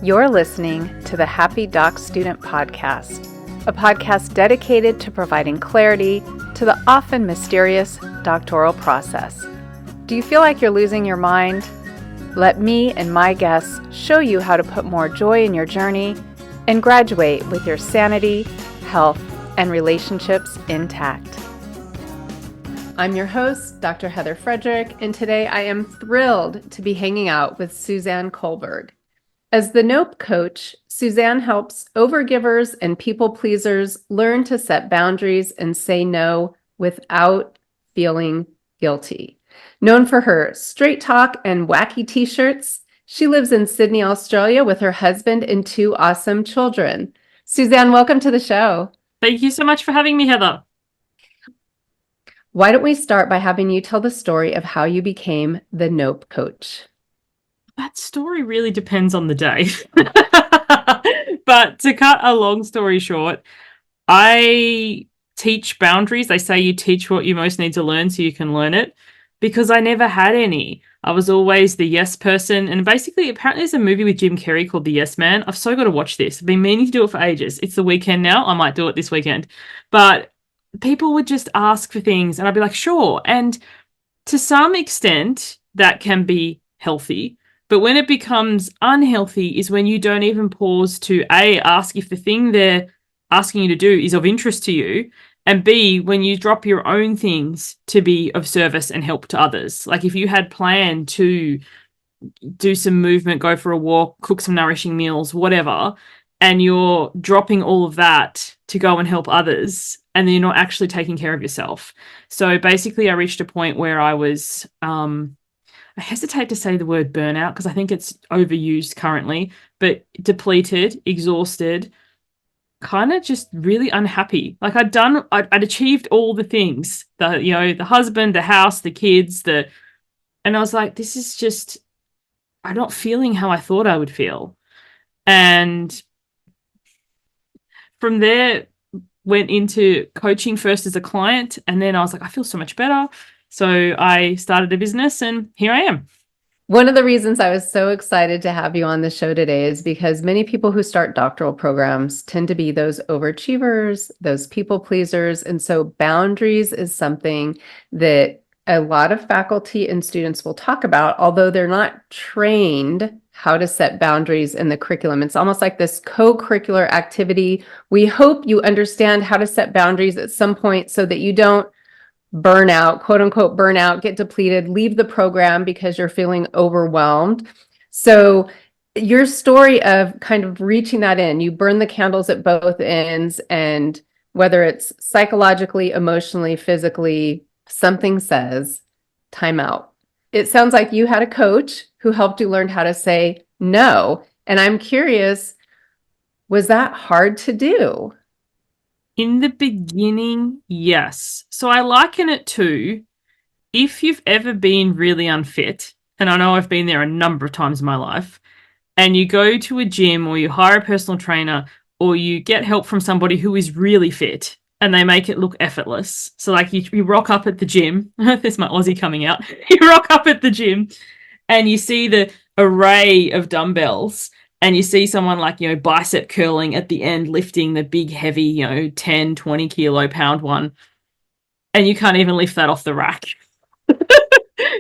You're listening to the Happy Doc Student Podcast, a podcast dedicated to providing clarity to the often mysterious doctoral process. Do you feel like you're losing your mind? Let me and my guests show you how to put more joy in your journey and graduate with your sanity, health, and relationships intact. I'm your host, Dr. Heather Frederick, and today I am thrilled to be hanging out with Suzanne Culberg. As the Nope coach, Suzanne helps overgivers and people pleasers learn to set boundaries and say no without feeling guilty. Known for her straight talk and wacky t-shirts, she lives in Sydney, Australia with her husband and two awesome children. Suzanne, welcome to the show. Thank you so much for having me, Heather. Why don't we start by having you tell the story of how you became the Nope coach? That story really depends on the day. But to cut a long story short, I teach boundaries. They say you teach what you most need to learn so you can learn it, because I never had any. I was always the yes person. And basically, apparently there's a movie with Jim Carrey called The Yes Man. I've so got to watch this. I've been meaning to do it for ages. It's the weekend now. I might do it this weekend. But people would just ask for things and I'd be like, sure. And to some extent, that can be healthy. But when it becomes unhealthy is when you don't even pause to A, ask if the thing they're asking you to do is of interest to you, and B, when you drop your own things to be of service and help to others. Like if you had planned to do some movement, go for a walk, cook some nourishing meals, whatever, and you're dropping all of that to go and help others, and then you're not actually taking care of yourself. So basically I reached a point where I was... I hesitate to say the word burnout because I think it's overused currently, but depleted, exhausted, kind of just really unhappy. Like I'd achieved all the things, the husband, the house, the kids, and I was like, this is just, I'm not feeling how I thought I would feel. And from there, went into coaching first as a client, and then I was like, I feel so much better. So I started a business and here I am. One of the reasons I was so excited to have you on the show today is because many people who start doctoral programs tend to be those overachievers, those people pleasers. And so boundaries is something that a lot of faculty and students will talk about, although they're not trained how to set boundaries in the curriculum. It's almost like this co-curricular activity. We hope you understand how to set boundaries at some point so that you don't burn out, quote unquote, burn out, get depleted, leave the program because you're feeling overwhelmed. So your story of kind of reaching that in, you burn the candles at both ends, and whether it's psychologically, emotionally, physically, something says time out. It sounds like you had a coach who helped you learn how to say no. And I'm curious, was that hard to do? In the beginning, yes. So I liken it to if you've ever been really unfit, and I know I've been there a number of times in my life, and you go to a gym or you hire a personal trainer or you get help from somebody who is really fit and they make it look effortless. So like you rock up at the gym, there's my Aussie coming out, you rock up at the gym and you see the array of dumbbells. And you see someone like, bicep curling at the end, lifting the big, heavy, 10, 20 kilo pound one. And you can't even lift that off the rack.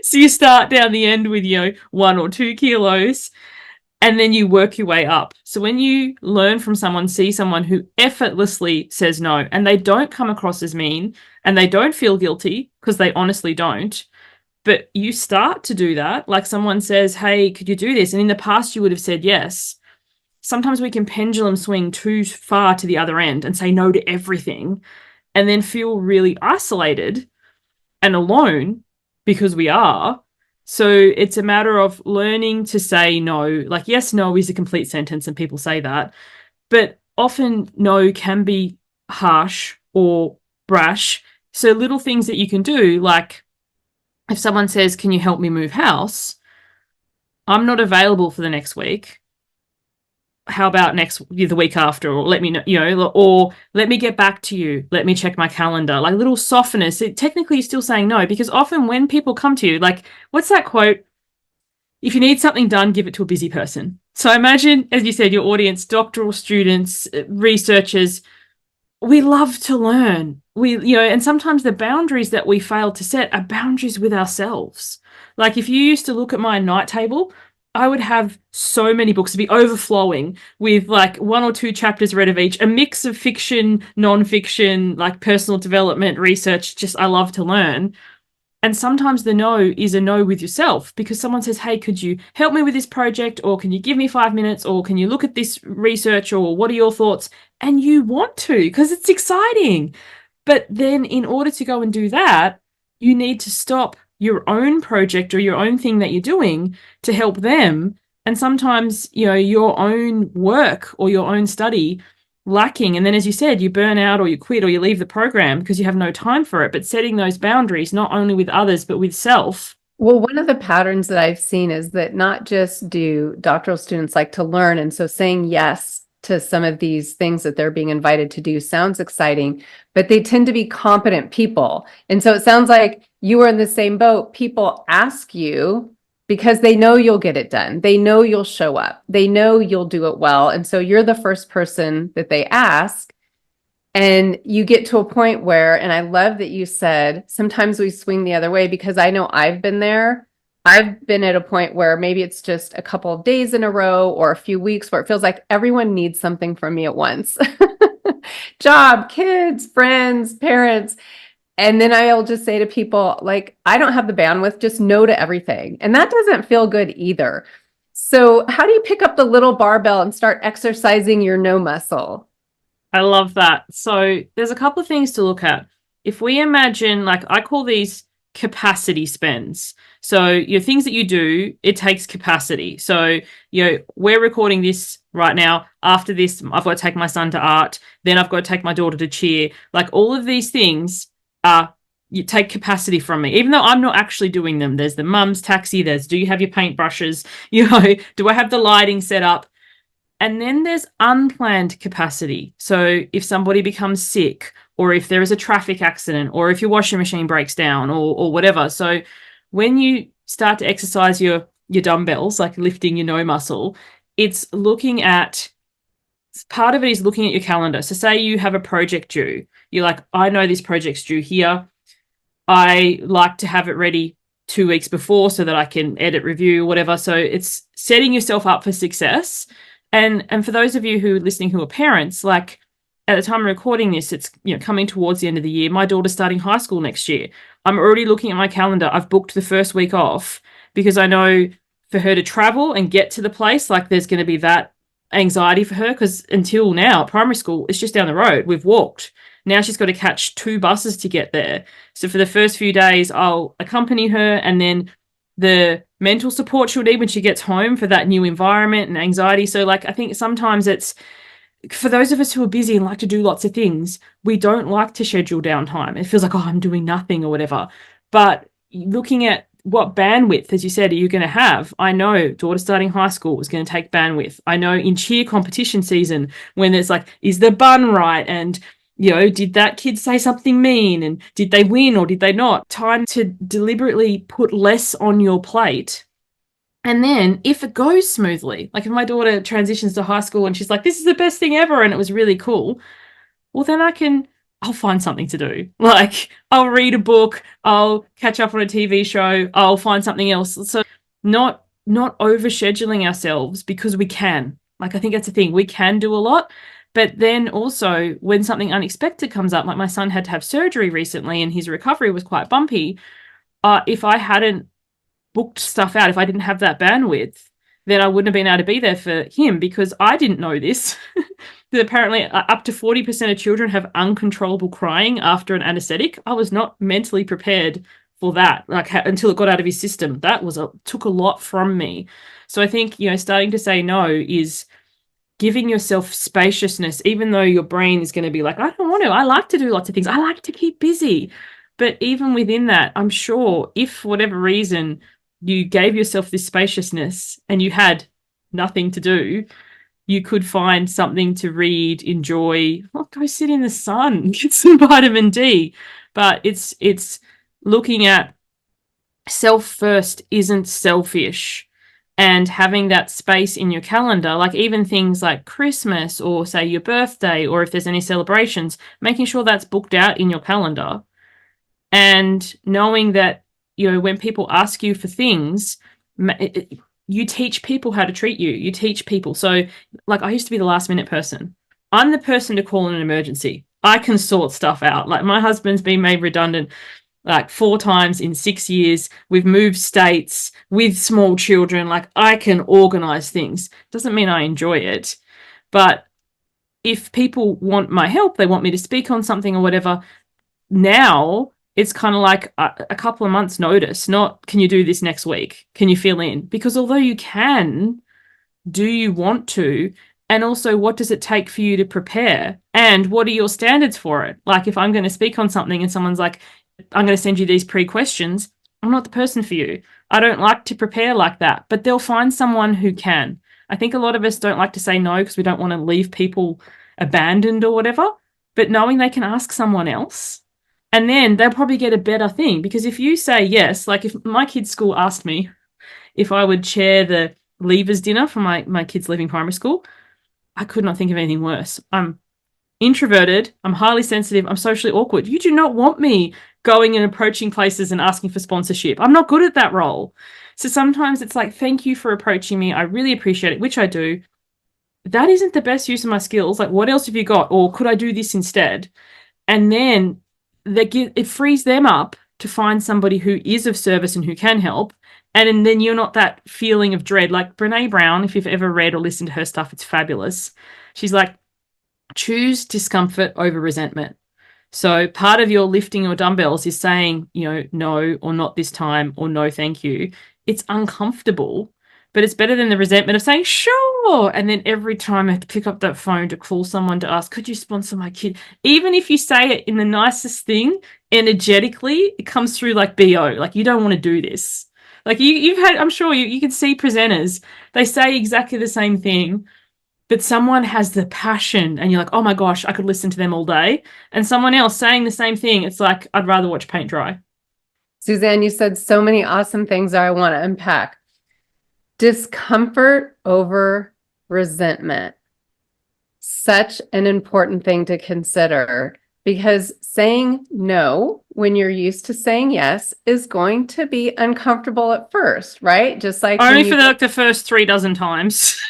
So you start down the end with, 1 or 2 kilos, and then you work your way up. So when you learn from someone, see someone who effortlessly says no, and they don't come across as mean, and they don't feel guilty because they honestly don't. But you start to do that, like someone says, hey, could you do this? And in the past, you would have said yes. Sometimes we can pendulum swing too far to the other end and say no to everything and then feel really isolated and alone because we are. So it's a matter of learning to say no. Like, yes, no is a complete sentence and people say that. But often no can be harsh or brash. So little things that you can do, like, if someone says, can you help me move house? I'm not available for the next week. How about the week after? Or let me know, or let me get back to you. Let me check my calendar. Like little softness. Technically, you're still saying no, because often when people come to you, like, what's that quote? If you need something done, give it to a busy person. So imagine, as you said, your audience, doctoral students, researchers, we love to learn. And sometimes the boundaries that we fail to set are boundaries with ourselves. Like if you used to look at my night table, I would have so many books to be overflowing with like one or two chapters read of each, a mix of fiction, non-fiction, like personal development, research. Just I love to learn. And sometimes the no is a no with yourself because someone says, hey, could you help me with this project? Or can you give me 5 minutes? Or can you look at this research? Or what are your thoughts? And you want to because it's exciting. But then in order to go and do that, you need to stop your own project or your own thing that you're doing to help them. And sometimes, your own work or your own study lacking. And then, as you said, you burn out or you quit or you leave the program because you have no time for it. But setting those boundaries, not only with others, but with self. Well, one of the patterns that I've seen is that not just do doctoral students like to learn, and so saying yes to some of these things that they're being invited to do sounds exciting, but they tend to be competent people. And so it sounds like you were in the same boat. People ask you because they know you'll get it done. They know you'll show up. They know you'll do it well. And so you're the first person that they ask. And you get to a point where, and I love that you said, sometimes we swing the other way because I know I've been there. I've been at a point where maybe it's just a couple of days in a row or a few weeks where it feels like everyone needs something from me at once. Job, kids, friends, parents. And then I'll just say to people, like, I don't have the bandwidth, just no to everything. And that doesn't feel good either. So how do you pick up the little barbell and start exercising your no muscle? I love that. So there's a couple of things to look at. If we imagine, like I call these capacity spends. So your things that you do, it takes capacity. So, we're recording this right now. After this, I've got to take my son to art. Then I've got to take my daughter to cheer. Like all of these things you take capacity from me, even though I'm not actually doing them. There's the mum's taxi. There's, do you have your paintbrushes? Do I have the lighting set up? And then there's unplanned capacity. So if somebody becomes sick, or if there is a traffic accident, or if your washing machine breaks down, or whatever. So when you start to exercise your dumbbells, like lifting your no muscle, it's looking at, part of it is looking at your calendar. So say you have a project due. You're like, I know this project's due here. I like to have it ready 2 weeks before so that I can edit, review, whatever. So it's setting yourself up for success. And for those of you who are listening who are parents, like at the time of recording this, it's coming towards the end of the year. My daughter's starting high school next year. I'm already looking at my calendar. I've booked the first week off because I know for her to travel and get to the place, like there's going to be that anxiety for her because until now, primary school, it's just down the road. We've walked. Now she's got to catch 2 buses to get there. So for the first few days, I'll accompany her, and then the mental support she'll need when she gets home for that new environment and anxiety. So like, I think sometimes it's, for those of us who are busy and like to do lots of things, we don't like to schedule downtime. It feels like, oh, I'm doing nothing or whatever. But looking at what bandwidth, as you said, are you going to have? I know daughter starting high school is going to take bandwidth. I know in cheer competition season, when it's like, is the bun right? And did that kid say something mean? And did they win or did they not? Time to deliberately put less on your plate. And then if it goes smoothly, like if my daughter transitions to high school and she's like, this is the best thing ever, and it was really cool, well, then I'll find something to do. Like I'll read a book, I'll catch up on a TV show, I'll find something else. So not overscheduling ourselves because we can. Like I think that's the thing. We can do a lot. But then also when something unexpected comes up, like my son had to have surgery recently and his recovery was quite bumpy. If I hadn't booked stuff out, if I didn't have that bandwidth, then I wouldn't have been able to be there for him because I didn't know this. That apparently up to 40% of children have uncontrollable crying after an anesthetic. I was not mentally prepared for that, like until it got out of his system. That took a lot from me. So I think, starting to say no is giving yourself spaciousness, even though your brain is going to be like, I don't want to. I like to do lots of things. I like to keep busy. But even within that, I'm sure if for whatever reason you gave yourself this spaciousness and you had nothing to do, you could find something to read, enjoy, go sit in the sun, get some vitamin D. But it's looking at self first isn't selfish. And having that space in your calendar, like even things like Christmas or say your birthday, or if there's any celebrations, making sure that's booked out in your calendar. And knowing that, when people ask you for things, you teach people how to treat you. You teach people. So, like, I used to be the last minute person. I'm the person to call in an emergency. I can sort stuff out. Like, my husband's been made redundant like 4 times in 6 years. We've moved states with small children. Like, I can organize things. Doesn't mean I enjoy it. But if people want my help, they want me to speak on something or whatever, now it's kind of like a couple of months notice, not can you do this next week? Can you fill in? Because although you can, do you want to? And also, what does it take for you to prepare? And what are your standards for it? Like, if I'm going to speak on something and someone's like, I'm going to send you these pre-questions, I'm not the person for you. I don't like to prepare like that, but they'll find someone who can. I think a lot of us don't like to say no because we don't want to leave people abandoned or whatever, but knowing they can ask someone else, and then they'll probably get a better thing. Because if you say yes, like if my kids' school asked me if I would chair the leavers dinner for my kids leaving primary school, I could not think of anything worse. I'm introverted. I'm highly sensitive. I'm socially awkward. You do not want me going and approaching places and asking for sponsorship. I'm not good at that role. So sometimes it's like, thank you for approaching me. I really appreciate it, which I do. That isn't the best use of my skills. Like, what else have you got? Or could I do this instead? And then it frees them up to find somebody who is of service and who can help. And then you're not that feeling of dread. Like Brene Brown, if you've ever read or listened to her stuff, it's fabulous. She's like, choose discomfort over resentment. So part of your lifting your dumbbells is saying, no, or not this time, or no, thank you. It's uncomfortable, but it's better than the resentment of saying, sure. And then every time I have to pick up that phone to call someone to ask, could you sponsor my kid? Even if you say it in the nicest thing, energetically, it comes through like BO, like you don't want to do this. Like you've had, I'm sure you can see presenters, they say exactly the same thing, but someone has the passion and you're like, oh my gosh, I could listen to them all day. And someone else saying the same thing, it's like, I'd rather watch paint dry. Suzanne, you said so many awesome things that I want to unpack. Discomfort over resentment. Such an important thing to consider, because saying no when you're used to saying yes is going to be uncomfortable at first, right? Just like only for like the first 3 dozen times.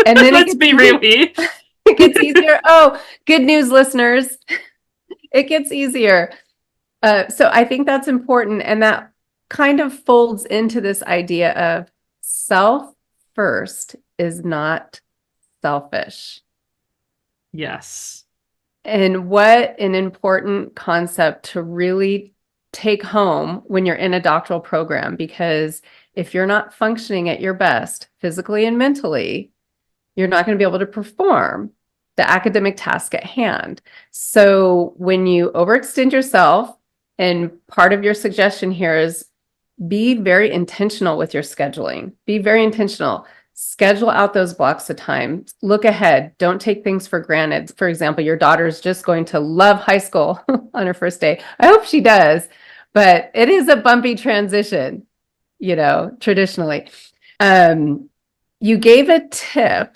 And then let's be real here. It gets easier. Oh, good news, listeners. It gets easier. So I think that's important. And that kind of folds into this idea of self first is not selfish. Yes. And what an important concept to really take home when you're in a doctoral program, because if you're not functioning at your best physically and mentally, you're not going to be able to perform the academic task at hand. So when you overextend yourself, and part of your suggestion here is be very intentional with your scheduling. Be very intentional. Schedule out those blocks of time. Look ahead. Don't take things for granted. For example, your daughter's just going to love high school on her first day. I hope she does, but it is a bumpy transition, traditionally. You gave a tip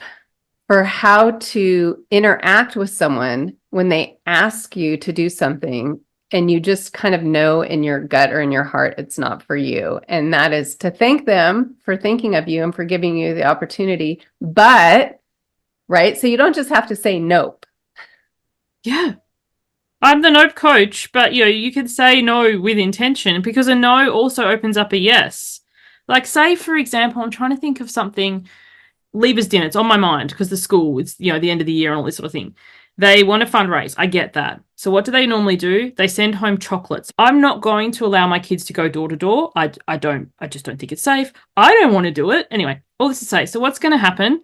for how to interact with someone when they ask you to do something and you just kind of know in your gut or in your heart it's not for you. And that is to thank them for thinking of you and for giving you the opportunity. But, right, so you don't just have to say nope. Yeah. I'm the nope coach, but you can say no with intention, because a no also opens up a yes. Like, say, for example, I'm trying to think of something. Leavers dinner, it's on my mind because the school, it's the end of the year and all this sort of thing. They want to fundraise. I get that. So what do they normally do? They send home chocolates. I'm not going to allow my kids to go door to door. I just don't think it's safe. I don't want to do it. Anyway, all this to say, so what's going to happen?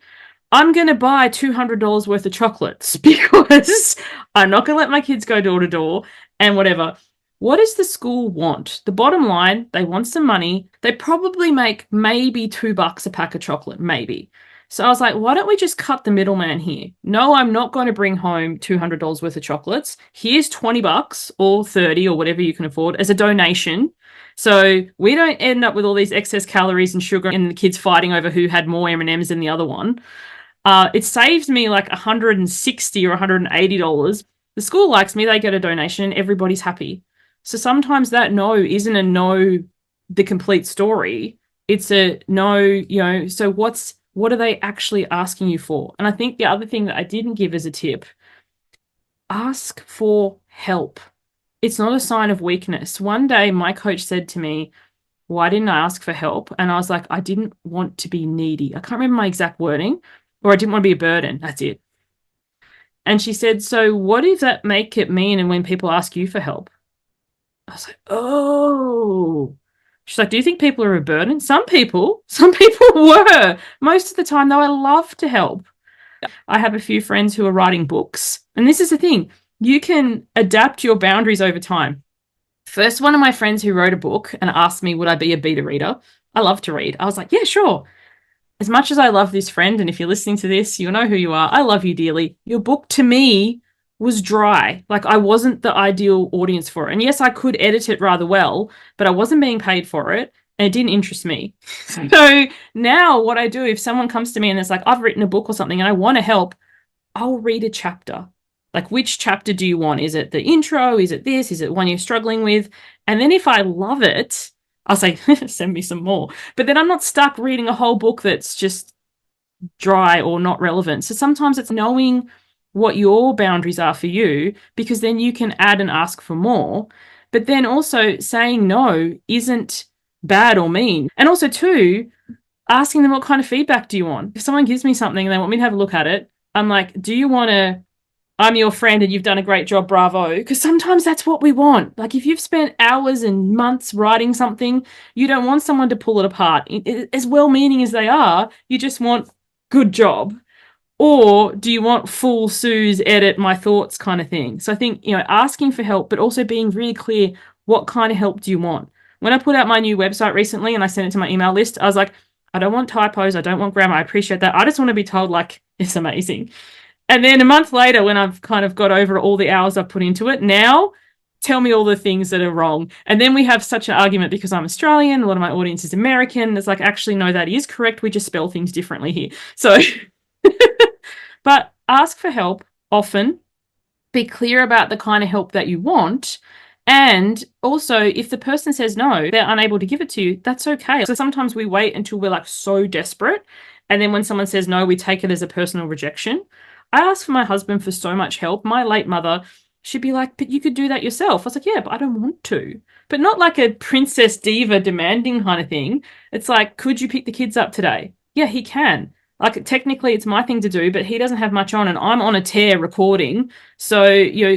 I'm going to buy $200 worth of chocolates because I'm not going to let my kids go door to door and whatever. What does the school want? The bottom line, they want some money. They probably make maybe $2 a pack of chocolate, maybe. So I was like, why don't we just cut the middleman here? No, I'm not going to bring home $200 worth of chocolates. Here's $20 or 30 or whatever you can afford as a donation. So we don't end up with all these excess calories and sugar and the kids fighting over who had more M&Ms than the other one. It saves me like $160 or $180. The school likes me, they get a donation, and everybody's happy. So sometimes that no isn't a no, the complete story. It's a no, so what are they actually asking you for? And I think the other thing that I didn't give as a tip, ask for help. It's not a sign of weakness. One day my coach said to me, why didn't I ask for help? And I was like, I didn't want to be needy. I can't remember my exact wording, or I didn't want to be a burden. That's it. And she said, so what does that make it mean? And when people ask you for help? I was like, oh. She's like, do you think people are a burden? Some people were. Most of the time, though, I love to help. I have a few friends who are writing books. And this is the thing. You can adapt your boundaries over time. First, one of my friends who wrote a book and asked me, would I be a beta reader? I love to read. I was like, yeah, sure. As much as I love this friend, and if you're listening to this, you'll know who you are. I love you dearly. Your book to me was dry. Like, I wasn't the ideal audience for it. And yes, I could edit it rather well, but I wasn't being paid for it and it didn't interest me. So now what I do, if someone comes to me and it's like, I've written a book or something and I want to help, I'll read a chapter. Like, which chapter do you want? Is it the intro? Is it this? Is it one you're struggling with? And then if I love it, I'll say, send me some more. But then I'm not stuck reading a whole book that's just dry or not relevant. So sometimes it's knowing what your boundaries are for you, because then you can add and ask for more. But then also saying no isn't bad or mean. And also, too, asking them what kind of feedback do you want? If someone gives me something and they want me to have a look at it, I'm like, do you want to, I'm your friend and you've done a great job, bravo. Because sometimes that's what we want. Like, if you've spent hours and months writing something, you don't want someone to pull it apart. As well-meaning as they are, you just want good job. Or do you want full Suze edit my thoughts kind of thing? So I think, asking for help, but also being really clear, what kind of help do you want? When I put out my new website recently and I sent it to my email list, I was like, I don't want typos. I don't want grammar. I appreciate that. I just want to be told, like, it's amazing. And then a month later, when I've kind of got over all the hours I've put into it, now tell me all the things that are wrong. And then we have such an argument because I'm Australian. A lot of my audience is American. It's like, actually, no, that is correct. We just spell things differently here. So, but ask for help often. Be clear about the kind of help that you want. And also, if the person says no, they're unable to give it to you, that's okay. So sometimes we wait until we're like so desperate. And then when someone says no, we take it as a personal rejection. I asked for my husband for so much help. My late mother, she'd be like, but you could do that yourself. I was like, yeah, but I don't want to. But not like a princess diva demanding kind of thing. It's like, could you pick the kids up today? Yeah, he can. Like, technically it's my thing to do, but he doesn't have much on and I'm on a tear recording. So,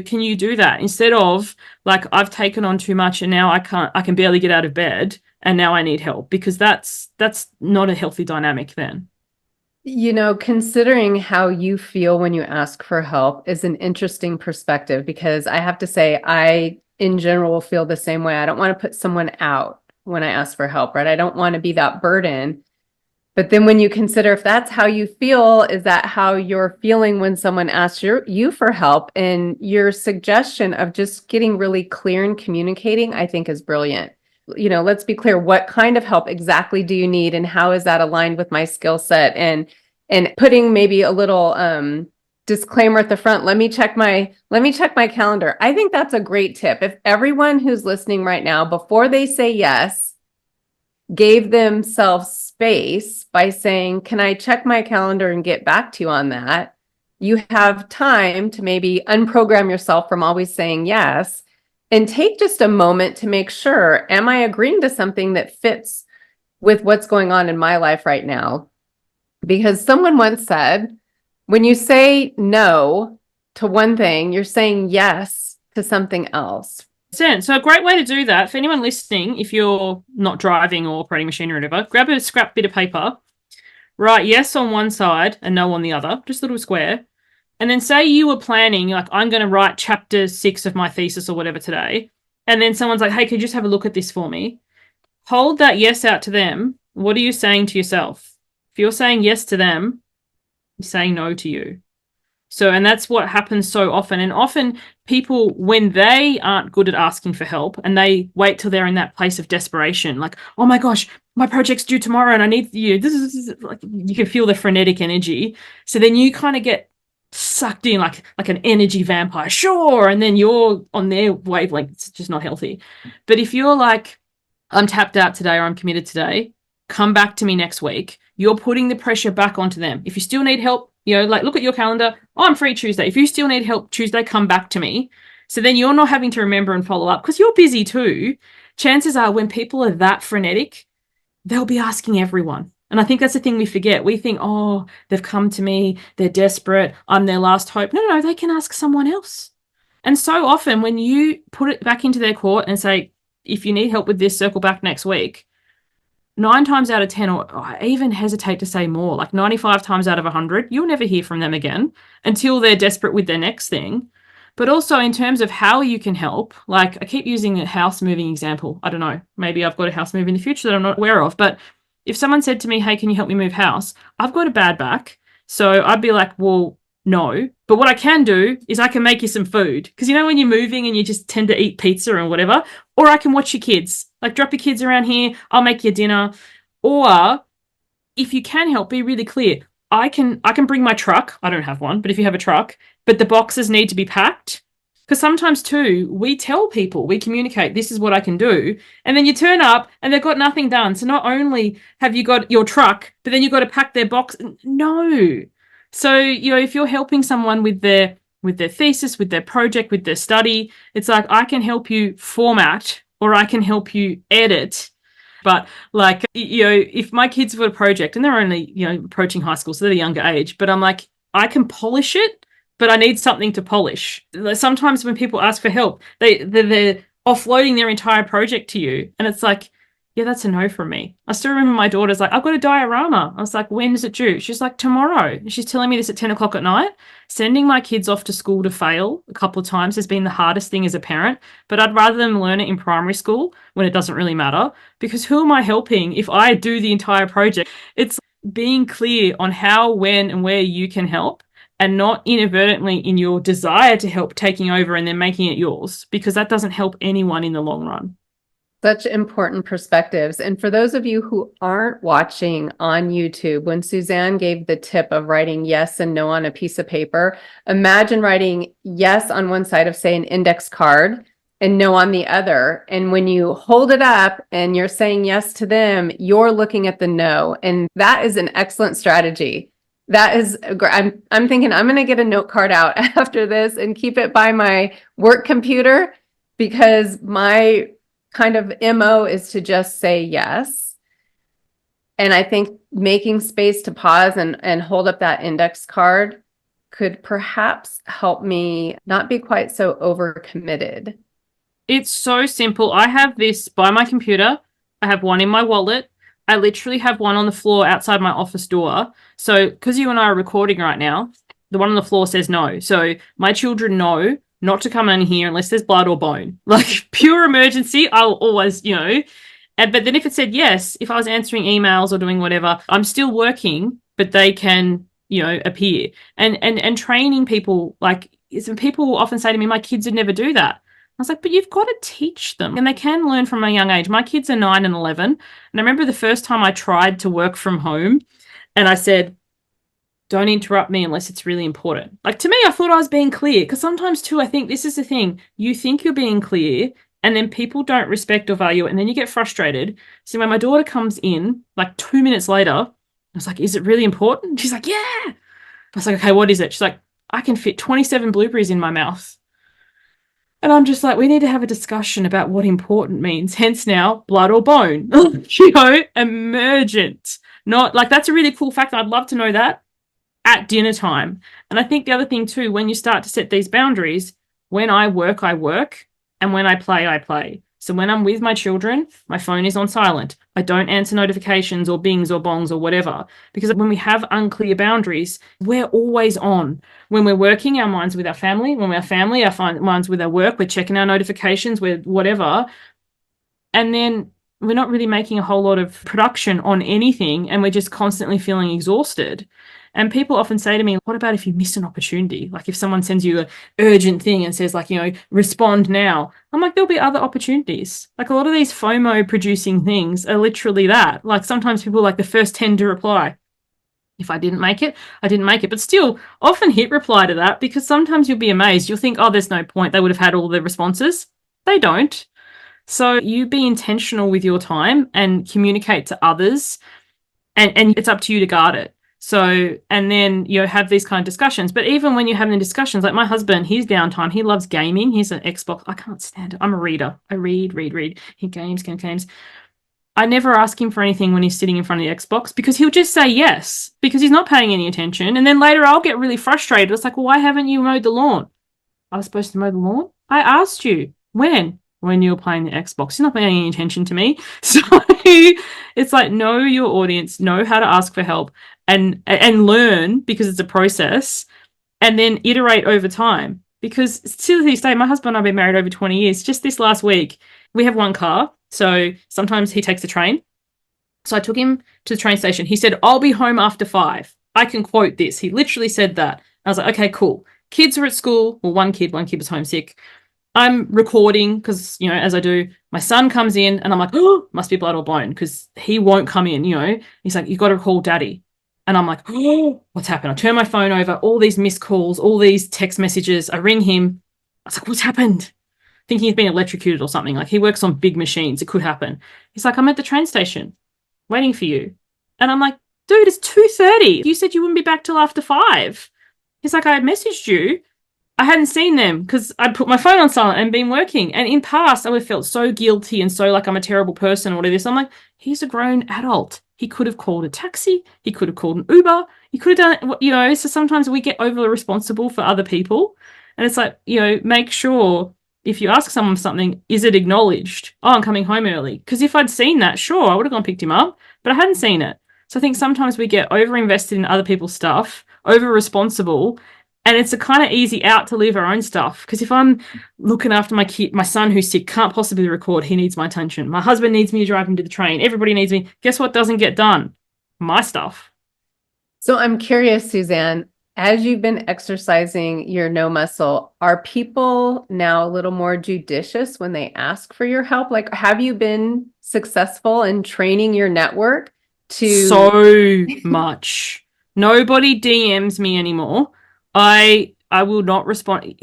can you do that? Instead of like, I've taken on too much and now I can barely get out of bed and now I need help, because that's not a healthy dynamic then. Considering how you feel when you ask for help is an interesting perspective, because I have to say, I, in general, feel the same way. I don't want to put someone out when I ask for help, right? I don't want to be that burden. But then when you consider if that's how you feel, is that how you're feeling when someone asks you for help? And your suggestion of just getting really clear and communicating, I think, is brilliant. Let's be clear. What kind of help exactly do you need? And how is that aligned with my skill set? And putting maybe a little disclaimer at the front. Let me check my calendar. I think that's a great tip. If everyone who's listening right now, before they say yes, gave themselves space by saying, can I check my calendar and get back to you on that? You have time to maybe unprogram yourself from always saying yes, and take just a moment to make sure, am I agreeing to something that fits with what's going on in my life right now? Because someone once said, when you say no to one thing, you're saying yes to something else. So a great way to do that, for anyone listening, if you're not driving or operating machinery or whatever, grab a scrap bit of paper, write yes on one side and no on the other, just a little square. And then say you were planning, like, I'm going to write chapter 6 of my thesis or whatever today. And then someone's like, hey, could you just have a look at this for me? Hold that yes out to them. What are you saying to yourself? If you're saying yes to them, you're saying no to you. So, and that's what happens so often. And often people, when they aren't good at asking for help and they wait till they're in that place of desperation, like, oh my gosh, my project's due tomorrow and I need you. This is like, you can feel the frenetic energy. So then you kind of get sucked in like an energy vampire, sure. And then you're on their wavelength. It's just not healthy. But if you're like, I'm tapped out today or I'm committed today, come back to me next week. You're putting the pressure back onto them. If you still need help, like look at your calendar. Oh, I'm free Tuesday. If you still need help Tuesday, come back to me. So then you're not having to remember and follow up because you're busy too. Chances are when people are that frenetic, they'll be asking everyone. And I think that's the thing we forget. We think, oh, they've come to me. They're desperate. I'm their last hope. No, they can ask someone else. And so often when you put it back into their court and say, if you need help with this, circle back next week, 9 times out of 10, or I even hesitate to say more, like 95 times out of 100, you'll never hear from them again until they're desperate with their next thing. But also in terms of how you can help, like I keep using a house moving example. I don't know, maybe I've got a house move in the future that I'm not aware of. But if someone said to me, hey, can you help me move house? I've got a bad back. So I'd be like, well, no. But what I can do is I can make you some food. Because when you're moving and you just tend to eat pizza and whatever, or I can watch your kids. Like drop your kids around here, I'll make you dinner. Or if you can help, be really clear. I can bring my truck. I don't have one, but if you have a truck, but the boxes need to be packed. Because sometimes too, we tell people, we communicate, this is what I can do. And then you turn up and they've got nothing done. So not only have you got your truck, but then you've got to pack their box. No. So, if you're helping someone with their thesis, with their project, with their study, it's like, I can help you format or I can help you edit. But like, if my kids have got a project and they're only, approaching high school, so they're a younger age, but I'm like, I can polish it, but I need something to polish. Sometimes when people ask for help, they're offloading their entire project to you. And it's like, yeah, that's a no from me. I still remember my daughter's like, I've got a diorama. I was like, when is it due? She's like, tomorrow. She's telling me this at 10 o'clock at night. Sending my kids off to school to fail a couple of times has been the hardest thing as a parent, but I'd rather them learn it in primary school when it doesn't really matter, because who am I helping if I do the entire project? It's being clear on how, when, and where you can help, and not inadvertently in your desire to help taking over and then making it yours, because that doesn't help anyone in the long run. Such important perspectives. And for those of you who aren't watching on YouTube, when Suzanne gave the tip of writing yes and no on a piece of paper, imagine writing yes on one side of, say, an index card and no on the other. And when you hold it up and you're saying yes to them, you're looking at the no. And that is an excellent strategy. That is, I'm thinking I'm going to get a note card out after this and keep it by my work computer, because my kind of MO is to just say yes. And I think making space to pause and hold up that index card could perhaps help me not be quite so overcommitted. It's so simple. I have this by my computer. I have one in my wallet. I literally have one on the floor outside my office door. So because you and I are recording right now, the one on the floor says no. So my children know not to come in here unless there's blood or bone. Like pure emergency, I'll always, but then if it said yes, if I was answering emails or doing whatever, I'm still working, but they can, appear. And training people, like some people often say to me, my kids would never do that. I was like, but you've got to teach them, and they can learn from a young age. My kids are 9 and 11. And I remember the first time I tried to work from home and I said, don't interrupt me unless it's really important. Like to me, I thought I was being clear, because sometimes too, I think this is the thing. You think you're being clear and then people don't respect or value it, and then you get frustrated. So when my daughter comes in like 2 minutes later, I was like, is it really important? She's like, yeah. I was like, okay, what is it? She's like, I can fit 27 blueberries in my mouth. And I'm just like, we need to have a discussion about what important means. Hence now, blood or bone, emergent. Not like, that's a really cool fact. I'd love to know that at dinner time. And I think the other thing too, when you start to set these boundaries, when I work, and when I play. So when I'm with my children, my phone is on silent. I don't answer notifications or bings or bongs or whatever, because when we have unclear boundaries, we're always on. When we're working, our mind's with our family. When we're family, our mind's with our work. We're checking our notifications, we're whatever. And then we're not really making a whole lot of production on anything, and we're just constantly feeling exhausted. And people often say to me, what about if you miss an opportunity? Like if someone sends you an urgent thing and says like, respond now. I'm like, there'll be other opportunities. Like a lot of these FOMO producing things are literally that. Like sometimes people are like the first 10 to reply. If I didn't make it, I didn't make it. But still, often hit reply to that, because sometimes you'll be amazed. You'll think, oh, there's no point. They would have had all the responses. They don't. So you be intentional with your time and communicate to others, and it's up to you to guard it. So, and then have these kind of discussions. But even when you're having the discussions, like my husband, his downtime, he loves gaming. He's an Xbox. I can't stand it. I'm a reader. I read. He games. I never ask him for anything when he's sitting in front of the Xbox, because he'll just say yes, because he's not paying any attention. And then later I'll get really frustrated. It's like, well, why haven't you mowed the lawn? I was supposed to mow the lawn? I asked you. When you were playing the Xbox. You're not paying any attention to me. So it's like, know your audience, know how to ask for help, and learn, because it's a process, and then iterate over time. Because to this day, my husband and I have been married over 20 years. Just this last week, we have one car. So sometimes he takes the train. So I took him to the train station. He said, I'll be home after 5. I can quote this. He literally said that. I was like, okay, cool. Kids are at school. Well, one kid was homesick. I'm recording because, as I do, my son comes in and I'm like, oh, must be blood or bone, because he won't come in, He's like, you got to call daddy. And I'm like, oh, what's happened? I turn my phone over, all these missed calls, all these text messages. I ring him. I was like, what's happened? Thinking he's been electrocuted or something. Like, he works on big machines. It could happen. He's like, I'm at the train station waiting for you. And I'm like, dude, it's 2:30. You said you wouldn't be back till after 5. He's like, I had messaged you. I hadn't seen them because I'd put my phone on silent and been working. And in past, I would have felt so guilty and so like I'm a terrible person or whatever. So I'm like, he's a grown adult. He could have called a taxi. He could have called an Uber. He could have done, so sometimes we get overly responsible for other people. And it's like, make sure if you ask someone something, is it acknowledged? Oh, I'm coming home early. Because if I'd seen that, sure, I would have gone and picked him up, but I hadn't seen it. So I think sometimes we get over invested in other people's stuff, over responsible. And it's a kind of easy out to leave our own stuff. Because if I'm looking after my kid, my son who's sick, can't possibly record, he needs my attention. My husband needs me to drive him to the train. Everybody needs me. Guess what doesn't get done? My stuff. So I'm curious, Suzanne, as you've been exercising your no muscle, are people now a little more judicious when they ask for your help? Like, have you been successful in training your network to... So much. Nobody DMs me anymore. I will not respond.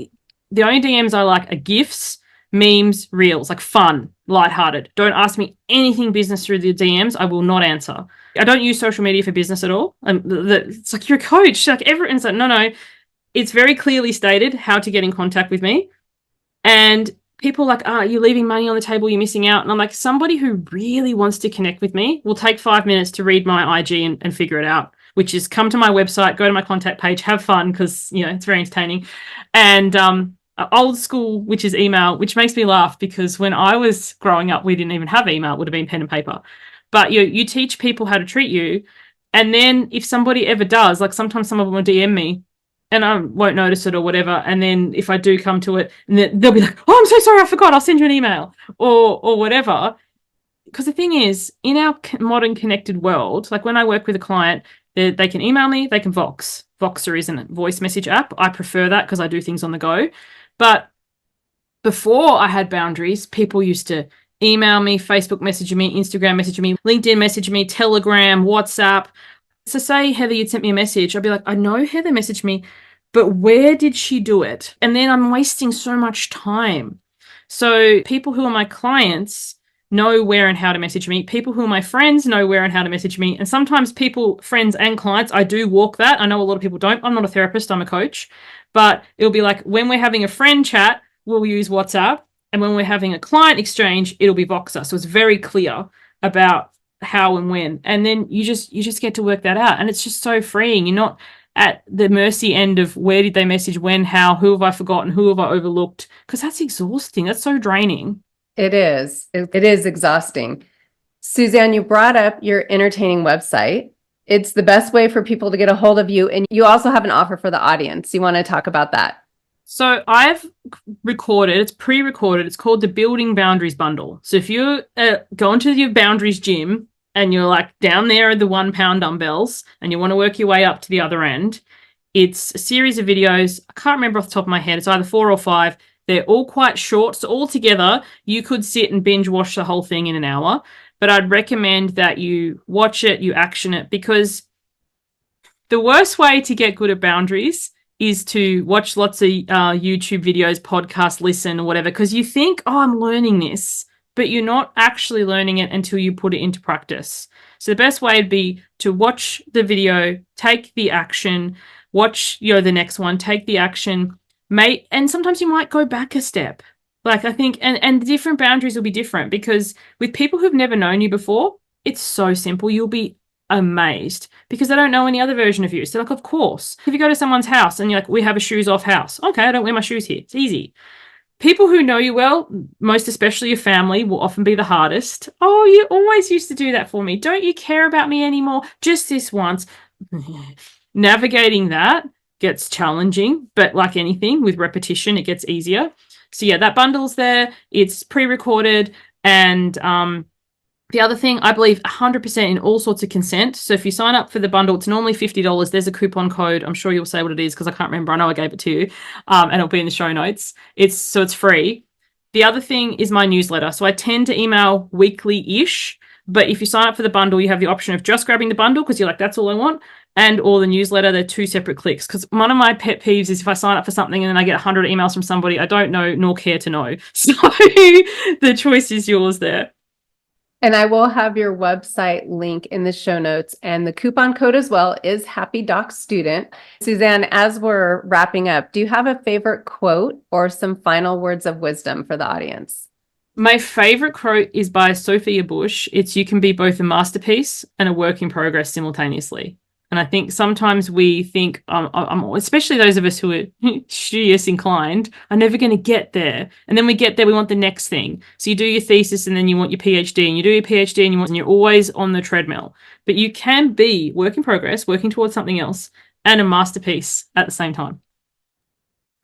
The only DMs I like are GIFs, memes, reels, like fun, lighthearted. Don't ask me anything business through the DMs. I will not answer. I don't use social media for business at all. It's like, you're a coach. Like everyone's like, no. It's very clearly stated how to get in contact with me. And people are like, you're leaving money on the table, you're missing out. And I'm like, somebody who really wants to connect with me will take 5 minutes to read my IG and figure it out. Which is come to my website, go to my contact page, have fun, because, it's very entertaining. And old school, which is email, which makes me laugh, because when I was growing up, we didn't even have email. It would have been pen and paper. But you teach people how to treat you. And then if somebody ever does, like sometimes some of them will DM me and I won't notice it or whatever. And then if I do come to it, and they'll be like, oh, I'm so sorry, I forgot. I'll send you an email or whatever. Because the thing is, in our modern connected world, like when I work with a client, they can email me, they can Vox. Voxer is a voice message app. I prefer that because I do things on the go. But before I had boundaries, people used to email me, Facebook message me, Instagram message me, LinkedIn message me, Telegram, WhatsApp. So say Heather, you'd sent me a message. I'd be like, I know Heather messaged me, but where did she do it? And then I'm wasting so much time. So people who are my clients know where and how to message me. People who are my friends know where and how to message me. And sometimes people, friends and clients, I do walk that. I know a lot of people don't. I'm not a therapist, I'm a coach. But it'll be like when we're having a friend chat, we'll use WhatsApp. And when we're having a client exchange, it'll be Voxer. So it's very clear about how and when. And then you just get to work that out. And it's just so freeing. You're not at the mercy end of where did they message, when, how, who have I forgotten, who have I overlooked? Because that's exhausting. That's so draining. It is. It is exhausting. Suzanne, you brought up your entertaining website. It's the best way for people to get a hold of you. And you also have an offer for the audience. You want to talk about that? So I've recorded, it's pre-recorded, it's called the Building Boundaries Bundle. So if you're going to your boundaries gym and you're like down there at the 1 pound dumbbells and you want to work your way up to the other end, it's a series of videos. I can't remember off the top of my head. It's either 4 or 5. They're all quite short. So all together, you could sit and binge watch the whole thing in an hour. But I'd recommend that you watch it, you action it, because the worst way to get good at boundaries is to watch lots of YouTube videos, podcasts, listen, or whatever, because you think, oh, I'm learning this, but you're not actually learning it until you put it into practice. So the best way would be to watch the video, take the action, watch the next one, take the action, and sometimes you might go back a step. Like I think, and different boundaries will be different, because with people who've never known you before, it's so simple. You'll be amazed because they don't know any other version of you. So like, of course, if you go to someone's house and you're like, we have a shoes off house. Okay, I don't wear my shoes here. It's easy. People who know you well, most especially your family, will often be the hardest. Oh, you always used to do that for me. Don't you care about me anymore? Just this once. Navigating that gets challenging, but like anything with repetition, it gets easier. So yeah, that bundle's there. It's pre-recorded. And the other thing, I believe 100% in all sorts of consent. So if you sign up for the bundle, it's normally $50. There's a coupon code. I'm sure you'll say what it is because I can't remember. I know I gave it to you. And it'll be in the show notes. It's free. The other thing is my newsletter. So I tend to email weekly-ish. But if you sign up for the bundle, you have the option of just grabbing the bundle because you're like, that's all I want. Or the newsletter. They're 2 separate clicks. Because one of my pet peeves is if I sign up for something and then I get 100 emails from somebody I don't know nor care to know. So the choice is yours there. And I will have your website link in the show notes, and the coupon code as well is Happy Doc Student. Suzanne, as we're wrapping up, do you have a favorite quote or some final words of wisdom for the audience? My favorite quote is by Sophia Bush. It's, you can be both a masterpiece and a work in progress simultaneously. And I think sometimes we think, especially those of us who are studious inclined, are never going to get there. And then we get there, we want the next thing. So you do your thesis and then you want your PhD, and you do your PhD and you're always on the treadmill. But you can be work in progress, working towards something else, and a masterpiece at the same time.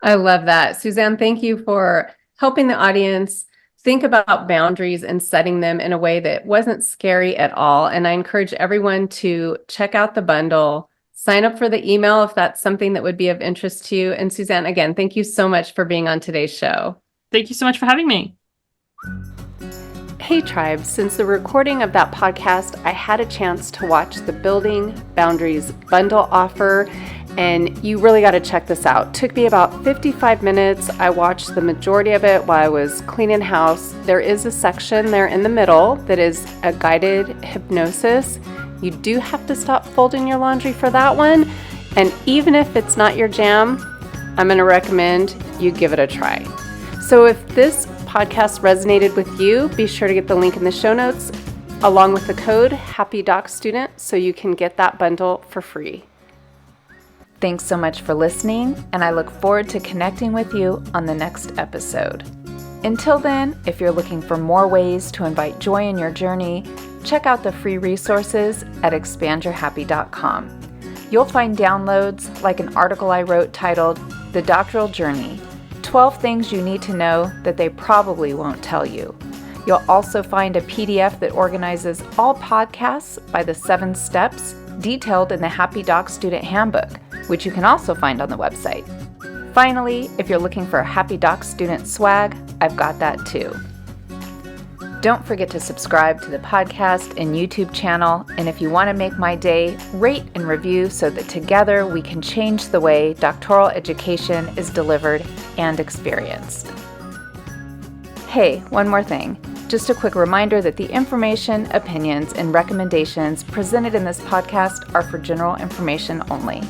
I love that. Suzanne, thank you for helping the audience think about boundaries and setting them in a way that wasn't scary at all. And I encourage everyone to check out the bundle, sign up for the email if that's something that would be of interest to you. And Suzanne, again, thank you so much for being on today's show. Thank you so much for having me. Hey Tribe, since the recording of that podcast, I had a chance to watch the Building Boundaries bundle offer, and you really got to check this out. It took me about 55 minutes. I watched the majority of it while I was cleaning house. There is a section there in the middle that is a guided hypnosis. You do have to stop folding your laundry for that one. And even if it's not your jam, I'm going to recommend you give it a try. So if this podcast resonated with you, be sure to get the link in the show notes along with the code HappyDocStudent so you can get that bundle for free. Thanks so much for listening, and I look forward to connecting with you on the next episode. Until then, if you're looking for more ways to invite joy in your journey, check out the free resources at expandyourhappy.com. You'll find downloads like an article I wrote titled The Doctoral Journey, 12 Things You Need to Know That They Probably Won't Tell You. You'll also find a PDF that organizes all podcasts by the 7 steps detailed in the Happy Doc Student Handbook, which you can also find on the website. Finally, if you're looking for a Happy Doc Student swag, I've got that too. Don't forget to subscribe to the podcast and YouTube channel, and if you want to make my day, rate and review so that together we can change the way doctoral education is delivered and experienced. Hey, one more thing. Just a quick reminder that the information, opinions, and recommendations presented in this podcast are for general information only.